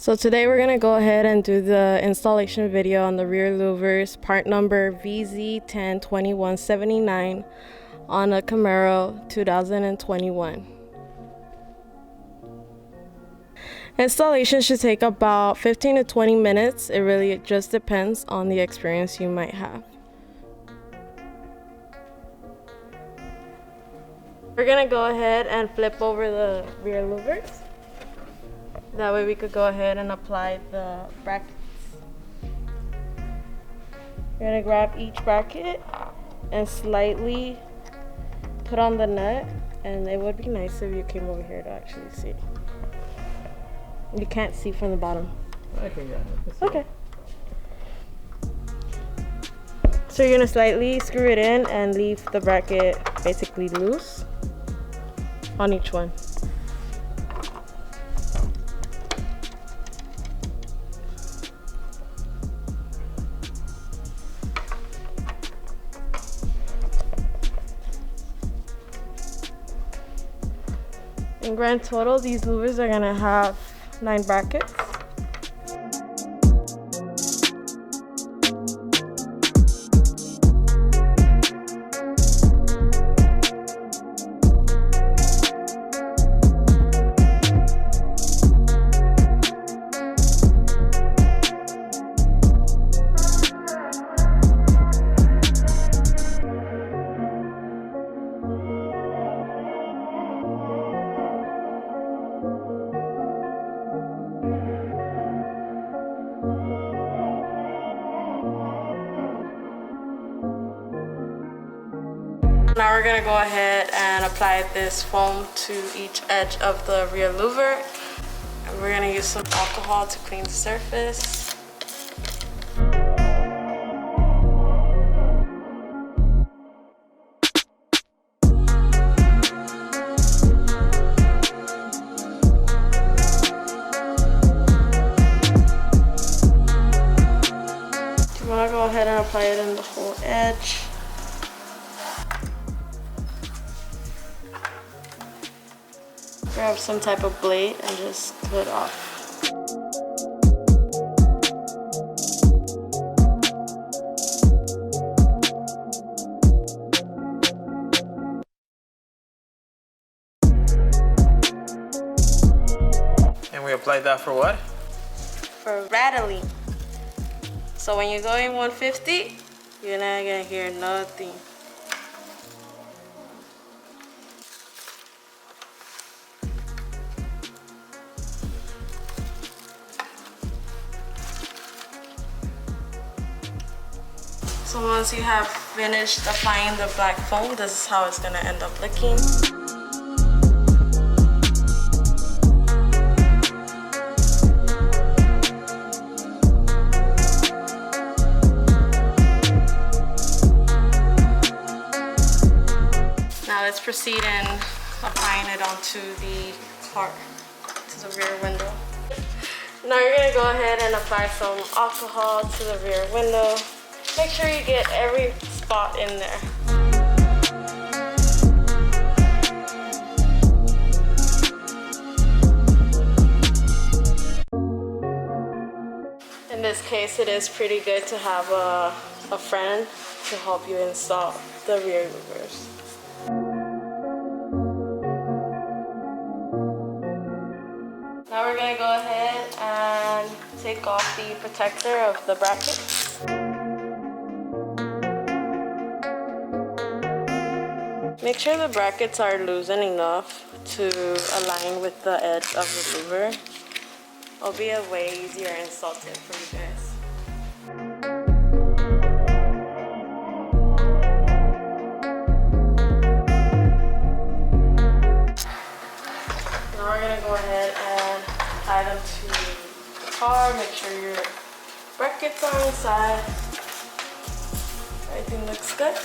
So today we're going to go ahead and do the installation video on the rear louvers, part number VZ102179 on a Camaro 2021. Installation should take about 15 to 20 minutes. It really just depends on the experience you might have. We're going to go ahead and flip over the rear louvers. That way we could go ahead and apply the brackets. You're going to grab each bracket and slightly put on the nut, and it would be nice if you came over here to actually see. You can't see from the bottom. Okay, yeah. Okay. So you're going to slightly screw it in and leave the bracket basically loose on each one. In grand total, these louvers are going to have 9 brackets. Now we're going to go ahead and apply this foam to each edge of the rear louver. And we're going to use some alcohol to clean the surface. You want to go ahead and apply it in the whole edge. Grab some type of blade and just cut off. And we applied that for what? For rattling. So when you're going 150, you're not gonna hear nothing. So once you have finished applying the black foam, this is how it's going to end up looking. Now let's proceed in applying it onto the car, to the rear window. Now you're going to go ahead and apply some alcohol to the rear window. Make sure you get every spot in there. In this case, it is pretty good to have a friend to help you install the rear louvers. Now we're going to go ahead and take off the protector of the bracket. Make sure the brackets are loosened enough to align with the edge of the louver. It'll be a way easier install tip for you guys. Now we're going to go ahead and tie them to the car. Make sure your brackets are inside. Everything looks good.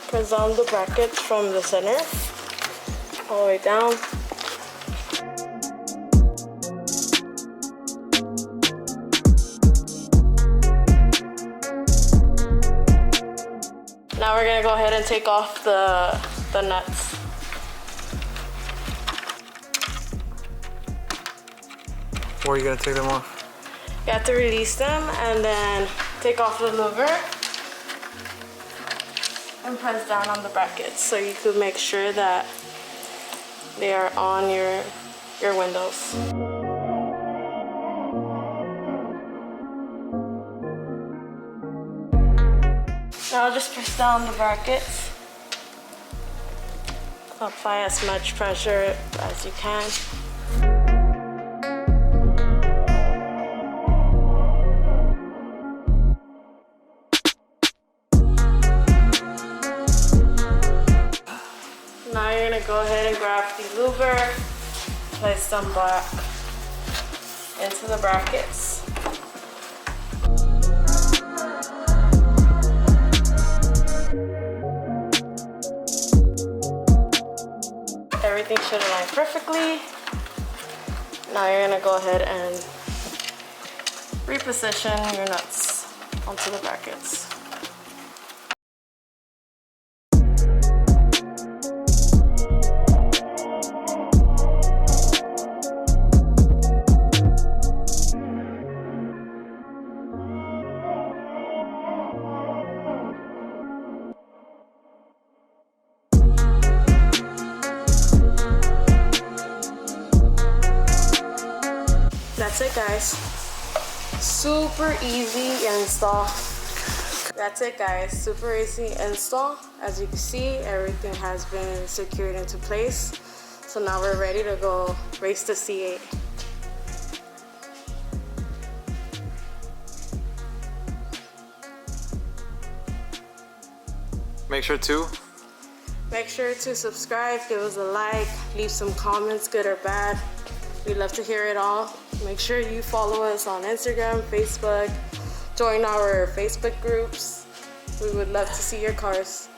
Press down the brackets from the center all the way down. go ahead and take off the nuts. Where are you gonna take them off? You have to release them and then take off the louver and press down on the brackets so you could make sure that they are on your windows. Now just press down the brackets. Apply as much pressure as you can. Now you're gonna go ahead and grab the louver, place them back into the brackets. Everything should align perfectly. Now you're gonna go ahead and reposition your nuts onto the brackets. That's it, guys. Super easy install. That's it, guys. Super easy install. As you can see, everything has been secured into place. So now we're ready to go race the C8. Make sure to subscribe, give us a like, leave some comments, good or bad. We'd love to hear it all. Make sure you follow us on Instagram, Facebook, join our Facebook groups. We would love to see your cars.